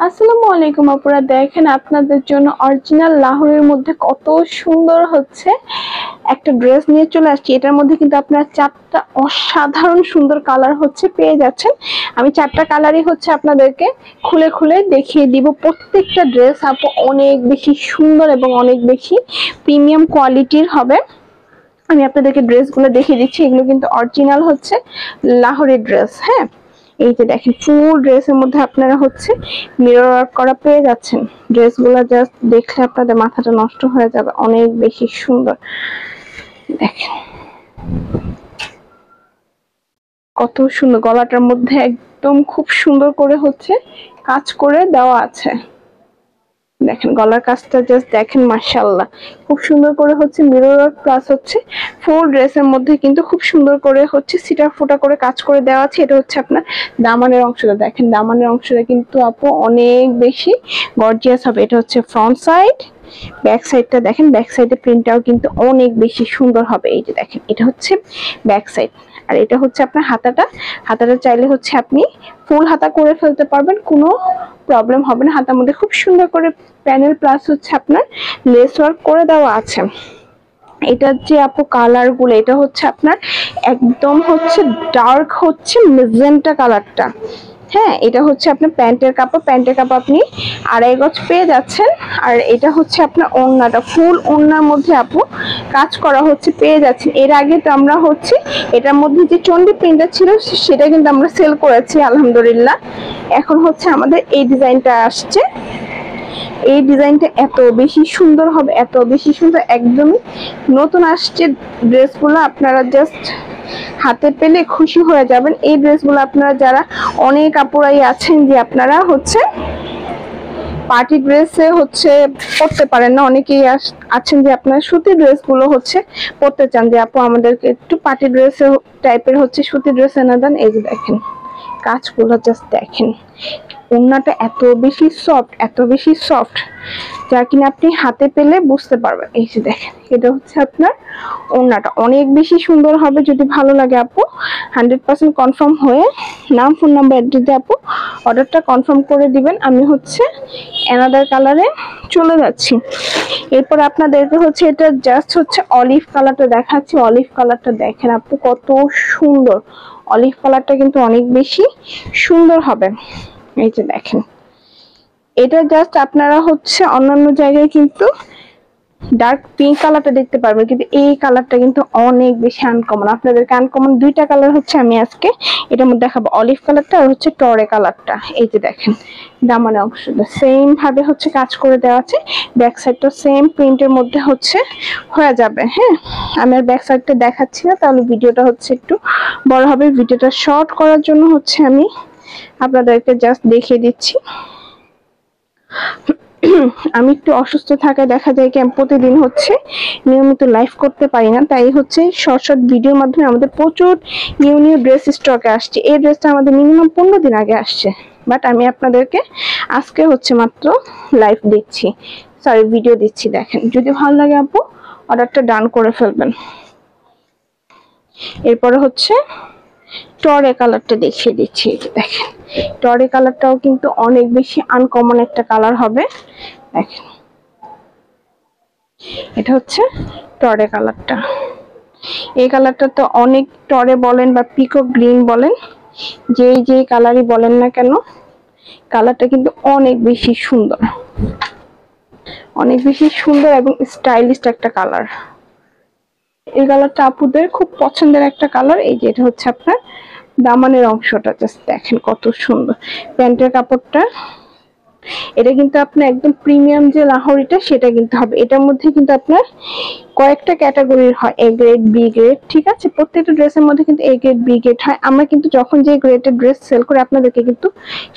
আসসালামু আলাইকুম আপুরা, দেখেন আপনাদের জন্য অরিজিনাল লাহোরের মধ্যে কত সুন্দর হচ্ছে একটা ড্রেস নিয়ে চলে আসছি। এটার মধ্যে কিন্তু আপনারা চারটা অসাধারণ সুন্দর কালার হচ্ছে পেয়ে যাচ্ছেন। আমি চারটা কালারই হচ্ছে আপনাদেরকে খুলে খুলে দেখিয়ে দিব। প্রত্যেকটা ড্রেস আপু অনেক বেশি সুন্দর এবং অনেক বেশি প্রিমিয়াম কোয়ালিটির হবে। আমি আপনাদেরকে ড্রেসগুলো দেখিয়ে দিচ্ছি। এগুলো কিন্তু অরিজিনাল হচ্ছে লাহোরের ড্রেস। হ্যাঁ, এই যে দেখেন ফুল ড্রেসের মধ্যে আপনারা হচ্ছে মিরর ওয়ার্ক করা পেয়ে যাচ্ছেন। ড্রেসগুলো জাস্ট দেখলে আপনাদের মাথাটা নষ্ট হয়ে যাবে, অনেক বেশি সুন্দর। দেখেন কত সুন্দর, গলাটার মধ্যে একদম খুব সুন্দর করে হচ্ছে কাজ করে দেওয়া আছে। দেখেন গলার কাজটা জাস্ট দেখেন, মাশাআল্লাহ খুব সুন্দর করে হচ্ছে মিরর ওয়ার্ক প্লাস হচ্ছে ফুল ড্রেসের মধ্যে কিন্তু খুব সুন্দর করে হচ্ছে সিটার ফোটা করে কাজ করে দেওয়া আছে। এটা হচ্ছে আপনার দামানের অংশটা। দেখেন দামানের অংশটা কিন্তু আপু অনেক বেশি গর্জিয়াস হবে। এটা হচ্ছে ফ্রন্ট সাইড, ব্যাক সাইডটা দেখেন, ব্যাক সাইডের প্রিন্টটাও কিন্তু অনেক বেশি সুন্দর হবে। এই যে দেখেন এটা হচ্ছে ব্যাক সাইড, আর এটা হচ্ছে আপনার হাতাটা। হাতাটা চাইলে হচ্ছে আপনি ফুল হাতা করে ফেলতে পারবেন, কোনো প্রবলেম হবে না। হাতার মধ্যে খুব সুন্দর করে প্যানেল প্লাস হচ্ছে আপনার লেস ওয়ার্ক করে দেওয়া আছে। এটার যে আপু কালার গুলো, এটা হচ্ছে আপনার একদম হচ্ছে ডার্ক হচ্ছে মেজেন্টা কালারটা। হ্যাঁ, এটা হচ্ছে আপনার প্যান্টের কাপড়। প্যান্টের কাপড় আপনি 2.5 গজ পেয়ে যাচ্ছেন। আর এটা হচ্ছে আপনার ওড়নাটা, ফুল ওড়নার মধ্যে আপু কাজ করা হচ্ছে পেয়ে যাচ্ছেন। এর আগে তো আমরা হচ্ছে এটার মধ্যে যে চন্ডী প্রিন্টটা ছিল সেটা কিন্তু আমরা সেল করেছি আলহামদুলিল্লাহ। এখন হচ্ছে আমাদের এই ডিজাইনটা আসছে। এই ডিজাইনটা এত বেশি সুন্দর হবে, এত বেশি সুন্দর, একদমই নতুন আসছে ড্রেসগুলো। আপনারা জাস্ট হাতে পেলে খুশি হয়ে যাবেন। এই ড্রেসগুলো আপনারা যারা অনেক আপুরাই আছেন যে আপনারা হচ্ছে পার্টি ড্রেসে হচ্ছে পরতে পারেন না, অনেকেই আছেন যে আপনারা সুতি ড্রেসগুলো হচ্ছে পরতে চান, যে আপু আমাদেরকে একটু পার্টি ড্রেস টাইপের হচ্ছে সুতি ড্রেস এনে দেন। এই যে দেখেন কাজগুলো জাস্ট দেখেন, ওড়নাটা এত বেশি সফট, এত বেশি সফট, যা কিনা আপনি হাতে পেলে বুঝতে পারবেন। এই যে দেখেন এটা হচ্ছে আপনার ওড়নাটা অনেক বেশি সুন্দর হবে। যদি ভালো লাগে আপু 100% কনফার্ম হয়ে নাম, ফোন নাম্বার, অ্যাড্রেস দিয়ে আপু অর্ডারটা কনফার্ম করে দিবেন। আমি হচ্ছে অ্যানাদার কালারে চলে যাচ্ছি। এরপর আপনাদেরকে হচ্ছে এটা জাস্ট হচ্ছে অলিভ কালারটা দেখাচ্ছি। অলিভ কালারটা দেখেন আপু কত সুন্দর, অলিভ কালারটা কিন্তু অনেক বেশি সুন্দর হবে। এই যে দেখেন এটা জাস্ট আপনারা হচ্ছে অন্যান্য জায়গায় কিন্তু ডার্ক পিঙ্ক কালারটা দেখতে পারবেন, কিন্তু এই কালারটা কিন্তু অনেক বেশি আনকমন। আপনাদেরকে আনকমন দুইটা কালার হচ্ছে আমি আজকে এটার মধ্যে দেখাবো, অলিভ কালারটা আর হচ্ছে টরে কালারটা। এই যে দেখেন দামানের অংশটা সেম ভাবে হচ্ছে কাজ করে দেওয়া আছে, ব্যাক সাইডটা সেম প্রিন্টের মধ্যে হচ্ছে হয়ে যাবে। হ্যাঁ, আমি আর ব্যাক সাইডটা দেখাচ্ছি না, তাহলে ভিডিওটা হচ্ছে একটু বড় হবে। ভিডিওটা শর্ট করার জন্য হচ্ছে আমি আপনাদেরকে জাস্ট দেখিয়ে দিচ্ছি। আমি একটু অসুস্থ থাকায় দেখা যায় কি আমি প্রতিদিন হচ্ছে নিয়মিত লাইভ করতে পারি না, তাই হচ্ছে শর্ট শর্ট ভিডিওর মাধ্যমে আমাদের প্রচুর নিউ নিউ ড্রেস স্টকে আসছে। এই ড্রেসটা আমাদের মিনিমাম 15 দিন আগে আসছে, বাট আমি আপনাদেরকে আজকে হচ্ছে মাত্র লাইভ দিচ্ছি, সরি ভিডিও দিচ্ছি। দেখেন যদি ভালো লাগে আপু অর্ডারটা ডান করে ফেলবেন। এরপরে হচ্ছে টরে কালারটা দেখিয়ে দিচ্ছি। দেখেন টরে কালারটাও কিন্তু অনেক বেশি আনকমন একটা কালার হবে। দেখেন এটা হচ্ছে টরে কালারটা। এই কালারটা তো অনেক টরে বলেন বা পিকক গ্রিন বলেন, যে কালারই বলেন না কেন, কালারটা কিন্তু অনেক বেশি সুন্দর, অনেক বেশি সুন্দর এবং স্টাইলিশ একটা কালার। এই কালারটা আপুদের খুব পছন্দের একটা কালার। এই যে এটা হচ্ছে আপনার দামানের অংশটা, জাস্ট দেখেন কত সুন্দর। প্যান্টের কাপড়টা এটা কিন্তু আপনার একদম প্রিমিয়াম যে লাহোরিটা সেটা কিন্তু হবে। এটার মধ্যে কিন্তু আপনার কয়েকটা ক্যাটাগরির হয়, এ গ্রেড, বি গ্রেড, ঠিক আছে। প্রত্যেকটা ড্রেসের মধ্যে কিন্তু এ গ্রেড, বি গ্রেড হয়। আমরা কিন্তু যখন যে গ্রেডের ড্রেস সেল করে আপনাদেরকে কিন্তু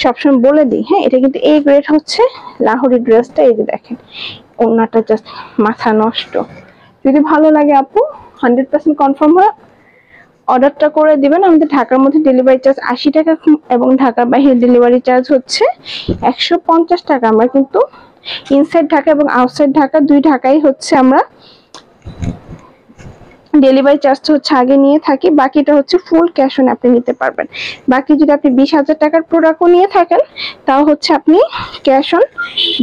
সবসময় বলে দিই। হ্যাঁ, এটা কিন্তু এ গ্রেড হচ্ছে লাহোরি ড্রেসটা। এই যে দেখেন ওড়নাটা জাস্ট মাথা নষ্ট। যদি ভালো লাগে আপু 100% কনফার্ম হয় অর্ডারটা করে দিবেন। আমাদের ঢাকার মধ্যে ডেলিভারি চার্জ 80 টাকা এবং ঢাকার বাইরে ডেলিভারি চার্জ হচ্ছে 150 টাকা। আমরা কিন্তু ইনসাইড ঢাকা এবং আউটসাইড ঢাকা দুই ঢাকাই হচ্ছে আমরা ডেলিভারি চার্জটা হচ্ছে আগে নিয়ে থাকি, বাকিটা হচ্ছে ফুল ক্যাশ অন আপনি নিতে পারবেন। বাকি যদি আপনি 20,000 টাকার প্রোডাক্টও নিয়ে থাকেন তাও হচ্ছে আপনি ক্যাশ অন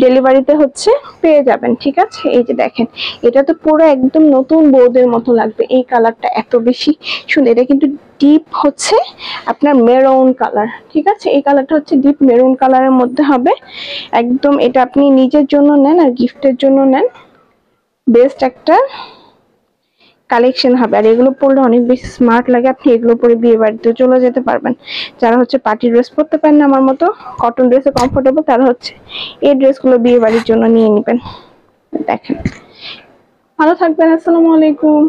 ডেলিভারিতে হচ্ছে পেয়ে যাবেন। ঠিক আছে, এই যে দেখেন এটা তো পুরো একদম নতুন বউদের মতো লাগবে। এই কালারটা এত বেশি সুন্দর, এটা কিন্তু ডিপ হচ্ছে আপনার মেরুন কালার। ঠিক আছে, এই কালারটা হচ্ছে ডিপ মেরুন কালারের মধ্যে হবে একদম। এটা আপনি নিজের জন্য নেন আর গিফটের জন্য নেন, বেস্ট একটা কালেকশন হবে। আর এগুলো পরলে অনেক বেশি স্মার্ট লাগে, আপনি এগুলো পরে বিয়ে বাড়িতে চলে যেতে পারবেন। যারা হচ্ছে পার্টি ড্রেস পরতে পারেন না আমার মতো, কটন ড্রেসে কমফোর্টেবল, তারা হচ্ছে এই ড্রেসগুলো বিয়ে বাড়ির জন্য নিয়ে নেবেন। দেখেন, ভালো থাকবেন, আসসালামু আলাইকুম।